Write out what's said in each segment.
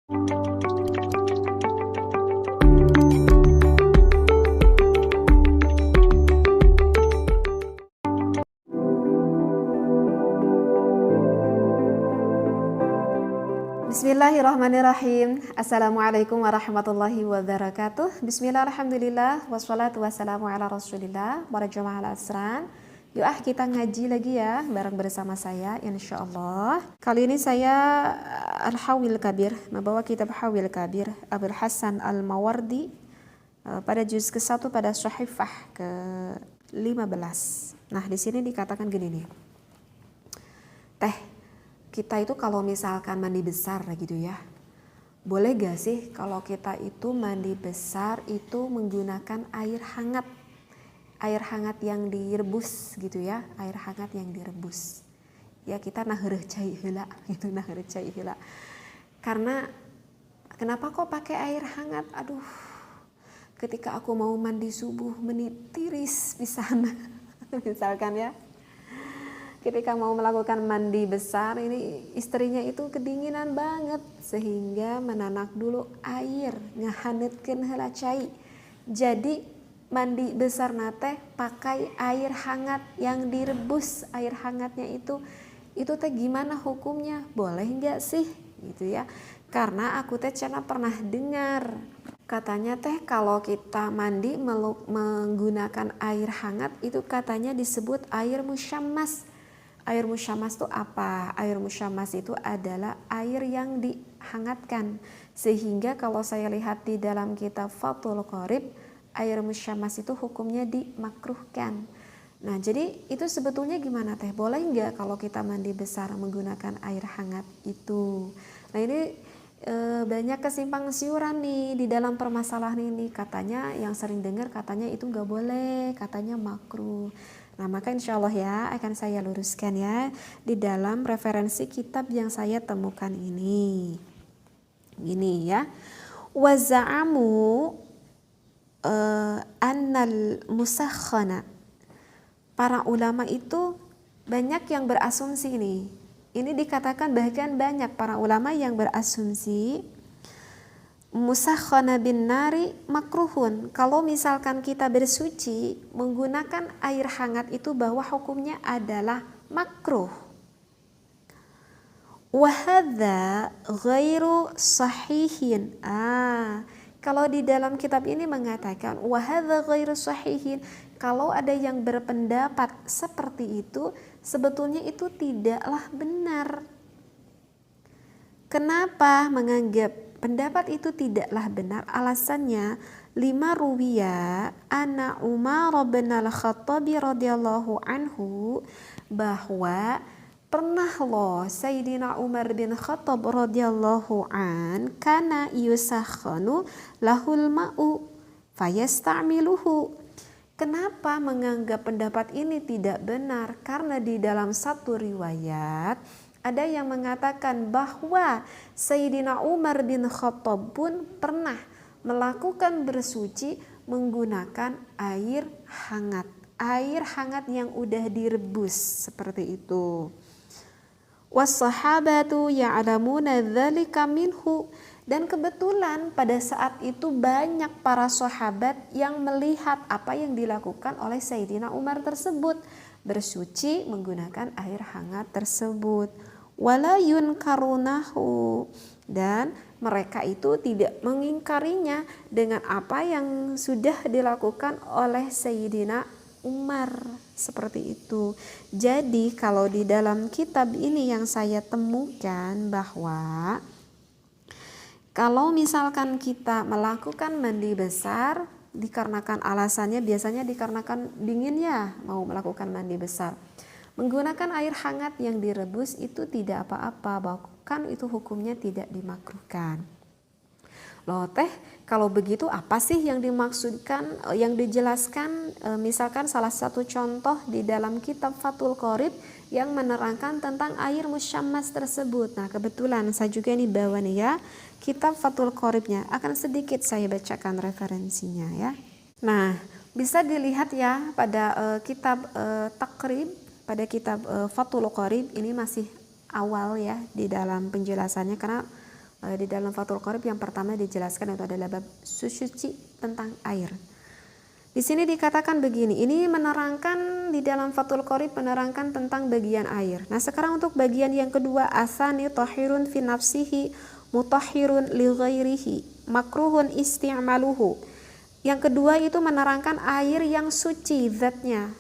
Bismillahirrahmanirrahim. Assalamualaikum warahmatullahi wabarakatuh. Bismillah, alhamdulillah, wassalatu wassalamu ala rasulillah. Para jamaah al-asran, yuk kita ngaji lagi ya bareng bersama saya insyaallah. Kali ini saya Al-Hawil Kabir membawa kitab Hawil Kabir Abul Hasan Al-Mawardi pada juz ke-1 pada Syahifah ke-15. Nah, di sini dikatakan gini nih. Kita itu kalau misalkan mandi besar gitu ya, boleh gak sih kalau kita itu mandi besar itu menggunakan air hangat yang direbus gitu ya, air hangat yang direbus ya, kita nahereuh cai heula gitu, nahereuh cai heula. Karena kenapa kok pakai air hangat? Aduh, ketika aku mau mandi subuh menit tiris pisan misalkan ya, ketika mau melakukan mandi besar ini istrinya itu kedinginan banget sehingga menanak dulu air ngahanetkeun heula cai. Jadi mandi besar nate pakai air hangat yang direbus. Air hangatnya itu teh gimana hukumnya? Boleh enggak sih gitu ya? Karena aku teh cenah pernah dengar katanya teh kalau kita mandi menggunakan air hangat itu katanya disebut air musyammas. Air musyammas itu apa? Air musyammas itu adalah air yang dihangatkan. Sehingga kalau saya lihat di dalam kitab Fathul Qorib, air musyammas itu hukumnya dimakruhkan. Nah, jadi itu sebetulnya gimana teh? Boleh nggak kalau kita mandi besar menggunakan air hangat itu? Nah, ini banyak kesimpang siuran nih di dalam permasalahan ini. Katanya yang sering dengar katanya itu nggak boleh, katanya makruh. Nah, maka insya Allah ya akan saya luruskan ya di dalam referensi kitab yang saya temukan ini. Gini ya. Waza'amu annal musakhana. Para ulama itu banyak yang berasumsi nih. Ini dikatakan bahkan banyak para ulama yang berasumsi musakhana bin nari makruhun. Kalau misalkan kita bersuci menggunakan air hangat itu bahwa hukumnya adalah makruh. Wa hadza ghairu sahihin. Kalau di dalam kitab ini mengatakan wa hadza ghairu sahihin, kalau ada yang berpendapat seperti itu sebetulnya itu tidaklah benar. Kenapa menganggap pendapat itu tidaklah benar? Alasannya lima ruwiya anna Umar bin al-Khattab radhiyallahu anhu, bahwa pernah loh Sayyidina Umar bin Khattab radhiyallahu an kana yusakhanu lahul ma'u fayasta'miluhu. Kenapa menganggap pendapat ini tidak benar? Karena di dalam satu riwayat ada yang mengatakan bahwa Sayyidina Umar bin Khattab pun pernah melakukan bersuci menggunakan air hangat. Air hangat yang udah direbus seperti itu. Was-sahabatu ya'lamuna dzalika minhu. Dan kebetulan pada saat itu banyak para sahabat yang melihat apa yang dilakukan oleh Sayyidina Umar tersebut, bersuci menggunakan air hangat tersebut. Wala yunkarunahu, dan mereka itu tidak mengingkarinya dengan apa yang sudah dilakukan oleh Sayyidina Umar, seperti itu. Jadi kalau di dalam kitab ini yang saya temukan bahwa kalau misalkan kita melakukan mandi besar dikarenakan alasannya biasanya dikarenakan dingin ya mau melakukan mandi besar, menggunakan air hangat yang direbus itu tidak apa-apa, bahkan itu hukumnya tidak dimakruhkan. Loh teh, kalau begitu apa sih yang dimaksudkan, yang dijelaskan? Misalkan salah satu contoh di dalam kitab Fathul Qorib yang menerangkan tentang air musyammas tersebut. Nah, kebetulan saya juga ini bawa nih ya kitab Fathul Qoribnya, akan sedikit saya bacakan referensinya ya. Nah, bisa dilihat ya pada kitab Takrib, pada kitab Fathul Qorib ini masih awal ya di dalam penjelasannya, karena Di dalam Fathul Qorib yang pertama dijelaskan itu adalah bab suci tentang air. Di sini dikatakan begini, ini menerangkan di dalam Fathul Qorib menerangkan tentang bagian air. Nah sekarang untuk bagian yang kedua, asani tahirun fi nafsihi mutahhirun li ghairihi makruhun isti'maluhu. Yang kedua itu menerangkan air yang suci zatnya.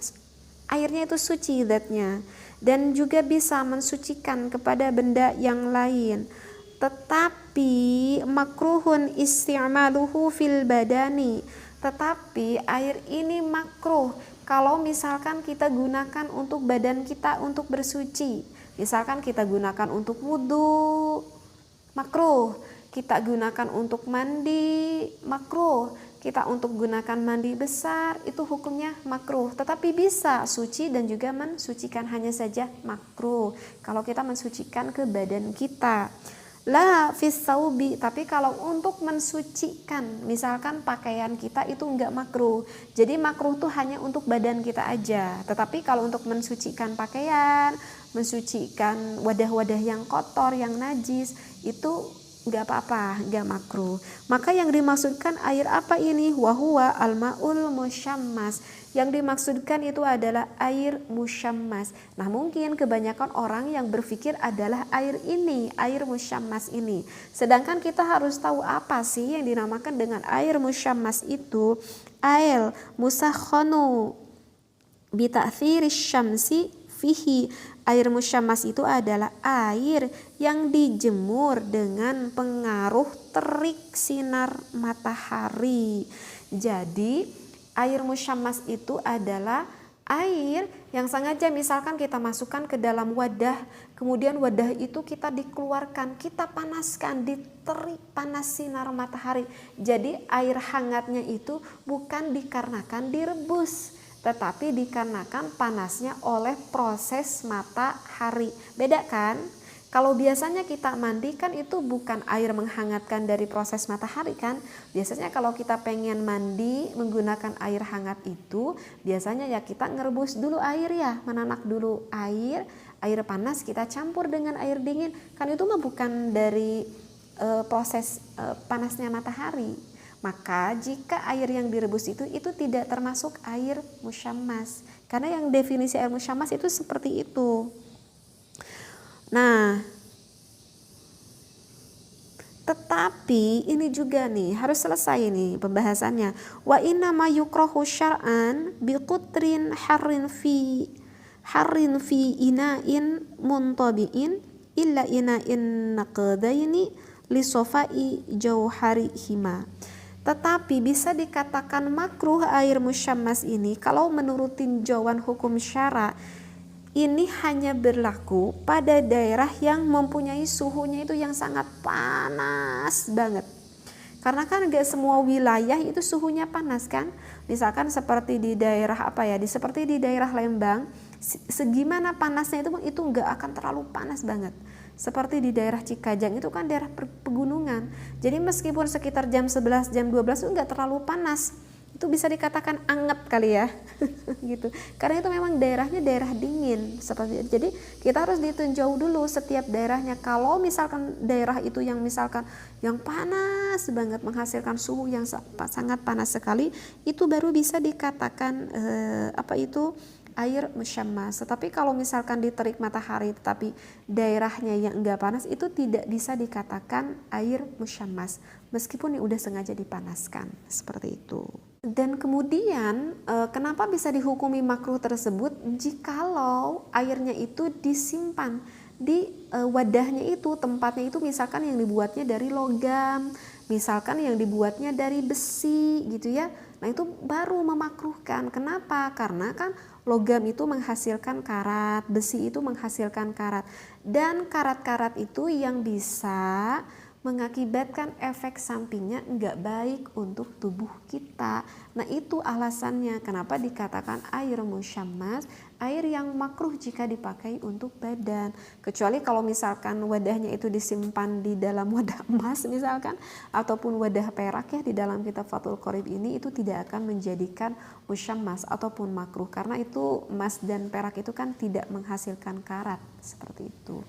Airnya itu suci zatnya dan juga bisa mensucikan kepada benda yang lain. Tetapi makruhun isti'maluhu fil badani. Tetapi air ini makruh kalau misalkan kita gunakan untuk badan kita untuk bersuci. Misalkan kita gunakan untuk wudhu, makruh. Kita gunakan untuk mandi, makruh. Kita untuk gunakan mandi besar, itu hukumnya makruh. Tetapi bisa suci dan juga mensucikan, hanya saja makruh kalau kita mensucikan ke badan kita. La fis saubi, tapi kalau untuk mensucikan misalkan pakaian kita itu enggak makruh. Jadi makruh tuh hanya untuk badan kita aja. Tetapi kalau untuk mensucikan pakaian, mensucikan wadah-wadah yang kotor, yang najis, itu enggak apa-apa, enggak makruh. Maka yang dimaksudkan air apa ini? Wahuwa al-ma'ul musyammas. Yang dimaksudkan itu adalah air musyammas. Nah mungkin kebanyakan orang yang berpikir adalah air ini, air musyammas ini. Sedangkan kita harus tahu apa sih yang dinamakan dengan air musyammas itu. Air musakhanu bita'thiri syamsi fihi. Air musyammas itu adalah air yang dijemur dengan pengaruh terik sinar matahari. Jadi air musyammas itu adalah air yang sengaja misalkan kita masukkan ke dalam wadah, kemudian wadah itu kita dikeluarkan, kita panaskan, diterik panas sinar matahari. Jadi air hangatnya itu bukan dikarenakan direbus, tetapi dikarenakan panasnya oleh proses matahari. Beda kan? Kalau biasanya kita mandi kan itu bukan air menghangatkan dari proses matahari kan. Biasanya kalau kita pengen mandi menggunakan air hangat itu biasanya ya kita ngerebus dulu air ya, menanak dulu air panas kita campur dengan air dingin. Kan itu mah bukan dari proses panasnya matahari. Maka jika air yang direbus itu tidak termasuk air musyammas. Karena yang definisi air musyammas itu seperti itu. Nah, tetapi ini juga nih harus selesai nih pembahasannya. Wa inna ma yukrahu syar'an biqutrin harrin fi ina'in muntabi'in illa ina'in naqdaini li sofai jauharihima. Tetapi bisa dikatakan makruh air musyammas ini kalau menurut tinjauan hukum syara ini hanya berlaku pada daerah yang mempunyai suhunya itu yang sangat panas banget. Karena kan gak semua wilayah itu suhunya panas kan. Misalkan seperti di daerah seperti di daerah Lembang, segimana panasnya itu gak akan terlalu panas banget. Seperti di daerah Cikajang itu kan daerah pegunungan. Jadi meskipun sekitar jam 11, jam 12 itu gak terlalu panas. Itu bisa dikatakan anget kali ya gitu, karena itu memang daerahnya daerah dingin seperti itu. Jadi kita harus ditinjau dulu setiap daerahnya. Kalau misalkan daerah itu yang misalkan yang panas banget menghasilkan suhu yang sangat panas sekali, itu baru bisa dikatakan air musyammas. Tetapi kalau misalkan diterik matahari tetapi daerahnya yang enggak panas, itu tidak bisa dikatakan air musyammas meskipun udah sengaja dipanaskan seperti itu. Dan kemudian kenapa bisa dihukumi makruh tersebut jikalau airnya itu disimpan di wadahnya itu, tempatnya itu misalkan yang dibuatnya dari logam, misalkan yang dibuatnya dari besi gitu ya. Nah itu baru memakruhkan. Kenapa? Karena kan logam itu menghasilkan karat, besi itu menghasilkan karat, dan karat-karat itu yang bisa mengakibatkan efek sampingnya enggak baik untuk tubuh kita. Nah itu alasannya kenapa dikatakan air musyammas, air yang makruh jika dipakai untuk badan. Kecuali kalau misalkan wadahnya itu disimpan di dalam wadah emas misalkan, ataupun wadah perak ya, di dalam kitab Fathul Qorib ini itu tidak akan menjadikan musyammas ataupun makruh. Karena itu emas dan perak itu kan tidak menghasilkan karat seperti itu.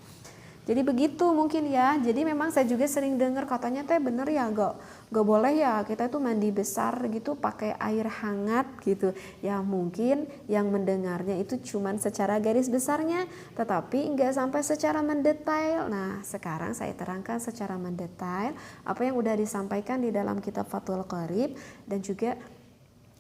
Jadi begitu mungkin ya. Jadi memang saya juga sering dengar katanya teh bener ya, gak boleh ya kita itu mandi besar gitu pakai air hangat gitu. Ya mungkin yang mendengarnya itu cuman secara garis besarnya, tetapi nggak sampai secara mendetail. Nah sekarang saya terangkan secara mendetail apa yang udah disampaikan di dalam kitab Fathul Qorib dan juga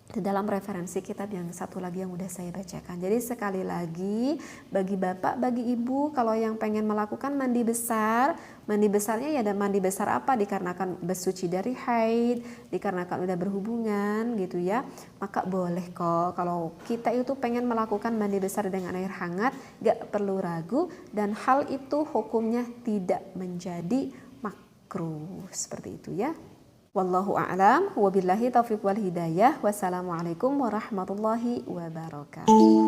di dalam referensi kitab yang satu lagi yang udah saya bacakan. Jadi sekali lagi bagi bapak, bagi ibu kalau yang pengen melakukan mandi besarnya ya ada mandi besar apa dikarenakan bersuci dari haid, dikarenakan udah berhubungan gitu ya, maka boleh kok. Kalau kita itu pengen melakukan mandi besar dengan air hangat, gak perlu ragu dan hal itu hukumnya tidak menjadi makruh seperti itu ya. Wallahu a'lam, wabillahi taufiq wal hidayah. Wassalamualaikum warahmatullahi wabarakatuh.